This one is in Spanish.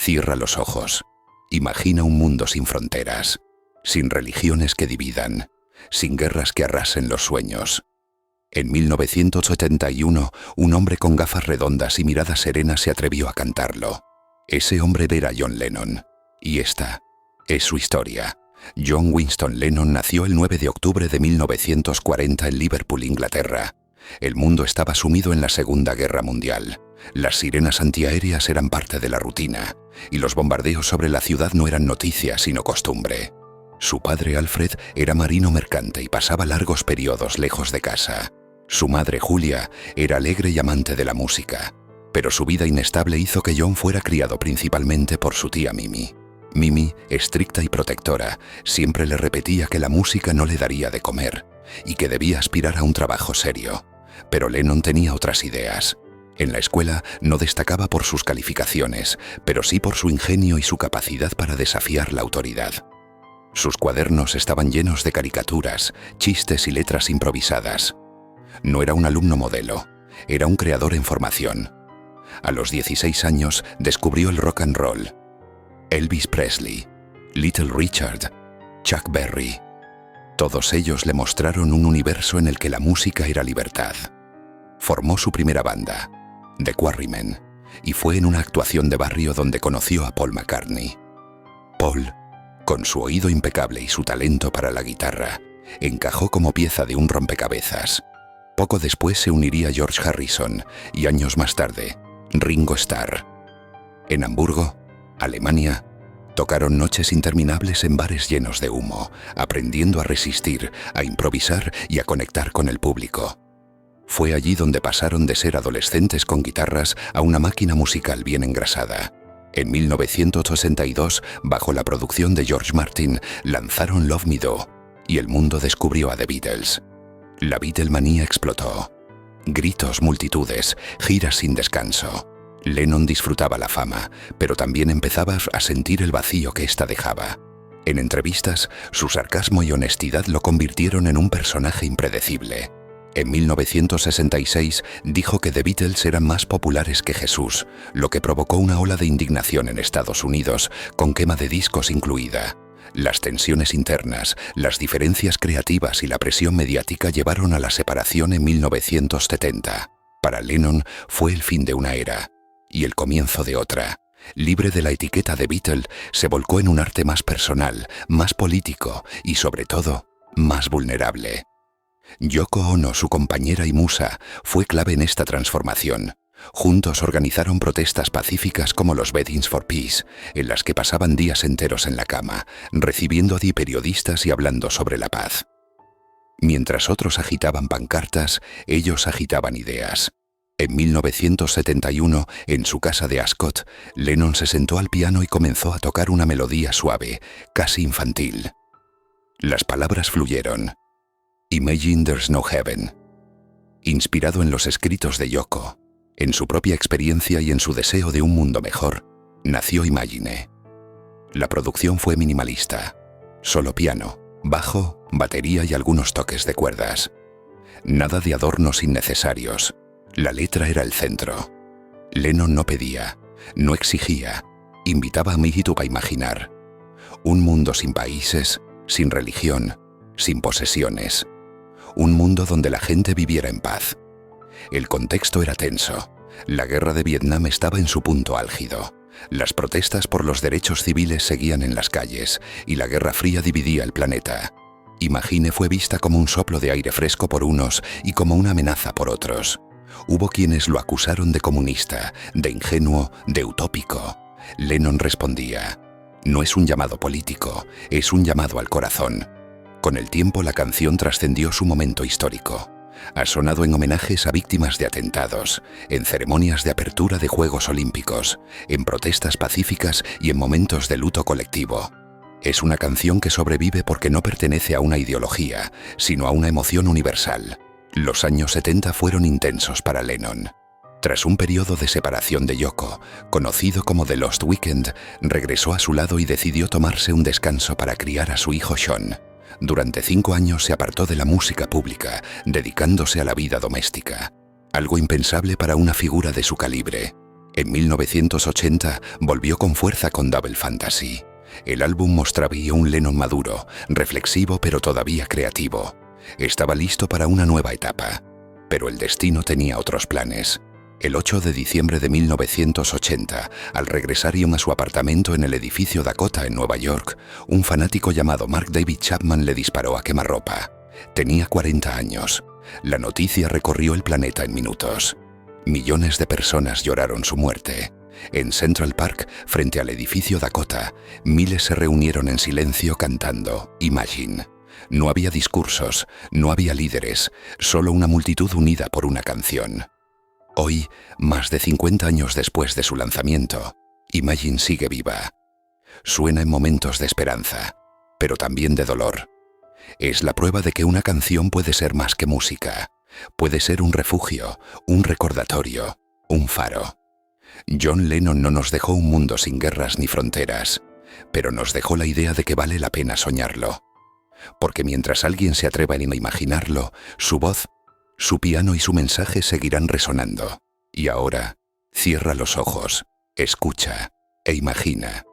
Cierra los ojos. Imagina un mundo sin fronteras, sin religiones que dividan, sin guerras que arrasen los sueños. En 1971, un hombre con gafas redondas y mirada serena se atrevió a cantarlo. Ese hombre era John Lennon. Y esta es su historia. John Winston Lennon nació el 9 de octubre de 1940 en Liverpool, Inglaterra. El mundo estaba sumido en la Segunda Guerra Mundial. Las sirenas antiaéreas eran parte de la rutina, y los bombardeos sobre la ciudad no eran noticia sino costumbre. Su padre Alfred era marino mercante y pasaba largos periodos lejos de casa. Su madre Julia era alegre y amante de la música, pero su vida inestable hizo que John fuera criado principalmente por su tía Mimi. Mimi, estricta y protectora, siempre le repetía que la música no le daría de comer y que debía aspirar a un trabajo serio. Pero Lennon tenía otras ideas. En la escuela no destacaba por sus calificaciones, pero sí por su ingenio y su capacidad para desafiar la autoridad. Sus cuadernos estaban llenos de caricaturas, chistes y letras improvisadas. No era un alumno modelo, era un creador en formación. A los 16 años descubrió el rock and roll. Elvis Presley, Little Richard, Chuck Berry. Todos ellos le mostraron un universo en el que la música era libertad. Formó su primera banda, The Quarrymen, y fue en una actuación de barrio donde conoció a Paul McCartney. Paul, con su oído impecable y su talento para la guitarra, encajó como pieza de un rompecabezas. Poco después se uniría George Harrison y años más tarde, Ringo Starr. En Hamburgo, Alemania, tocaron noches interminables en bares llenos de humo, aprendiendo a resistir, a improvisar y a conectar con el público. Fue allí donde pasaron de ser adolescentes con guitarras a una máquina musical bien engrasada. En 1962, bajo la producción de George Martin, lanzaron Love Me Do, y el mundo descubrió a The Beatles. La Beatlemanía explotó. Gritos, multitudes, giras sin descanso. Lennon disfrutaba la fama, pero también empezaba a sentir el vacío que ésta dejaba. En entrevistas, su sarcasmo y honestidad lo convirtieron en un personaje impredecible. En 1966 dijo que The Beatles eran más populares que Jesús, lo que provocó una ola de indignación en Estados Unidos, con quema de discos incluida. Las tensiones internas, las diferencias creativas y la presión mediática llevaron a la separación en 1970. Para Lennon fue el fin de una era y el comienzo de otra. Libre de la etiqueta de Beatle, se volcó en un arte más personal, más político y, sobre todo, más vulnerable. Yoko Ono, su compañera y musa, fue clave en esta transformación. Juntos organizaron protestas pacíficas como los Weddings for Peace, en las que pasaban días enteros en la cama, recibiendo a periodistas y hablando sobre la paz. Mientras otros agitaban pancartas, ellos agitaban ideas. En 1971, en su casa de Ascot, Lennon se sentó al piano y comenzó a tocar una melodía suave, casi infantil. Las palabras fluyeron. Imagine there's no heaven. Inspirado en los escritos de Yoko, en su propia experiencia y en su deseo de un mundo mejor, nació Imagine. La producción fue minimalista. Solo piano, bajo, batería y algunos toques de cuerdas. Nada de adornos innecesarios. La letra era el centro. Lennon no pedía, no exigía, invitaba a Mihitu a imaginar. Un mundo sin países, sin religión, sin posesiones. Un mundo donde la gente viviera en paz. El contexto era tenso. La guerra de Vietnam estaba en su punto álgido. Las protestas por los derechos civiles seguían en las calles y la Guerra Fría dividía el planeta. Imagine fue vista como un soplo de aire fresco por unos y como una amenaza por otros. Hubo quienes lo acusaron de comunista, de ingenuo, de utópico. Lennon respondía: no es un llamado político, es un llamado al corazón. Con el tiempo la canción trascendió su momento histórico. Ha sonado en homenajes a víctimas de atentados, en ceremonias de apertura de Juegos Olímpicos, en protestas pacíficas y en momentos de luto colectivo. Es una canción que sobrevive porque no pertenece a una ideología, sino a una emoción universal. Los años 70 fueron intensos para Lennon. Tras un periodo de separación de Yoko, conocido como The Lost Weekend, regresó a su lado y decidió tomarse un descanso para criar a su hijo Sean. Durante 5 años se apartó de la música pública, dedicándose a la vida doméstica. Algo impensable para una figura de su calibre. En 1980 volvió con fuerza con Double Fantasy. El álbum mostraba a un Lennon maduro, reflexivo pero todavía creativo. Estaba listo para una nueva etapa. Pero el destino tenía otros planes. El 8 de diciembre de 1980, al regresar a su apartamento en el edificio Dakota en Nueva York, un fanático llamado Mark David Chapman le disparó a quemarropa. Tenía 40 años. La noticia recorrió el planeta en minutos. Millones de personas lloraron su muerte. En Central Park, frente al edificio Dakota, miles se reunieron en silencio cantando Imagine. No había discursos, no había líderes, solo una multitud unida por una canción. Hoy, más de 50 años después de su lanzamiento, Imagine sigue viva. Suena en momentos de esperanza, pero también de dolor. Es la prueba de que una canción puede ser más que música. Puede ser un refugio, un recordatorio, un faro. John Lennon no nos dejó un mundo sin guerras ni fronteras, pero nos dejó la idea de que vale la pena soñarlo. Porque mientras alguien se atreva a imaginarlo, su voz, su piano y su mensaje seguirán resonando. Y ahora, cierra los ojos, escucha e imagina.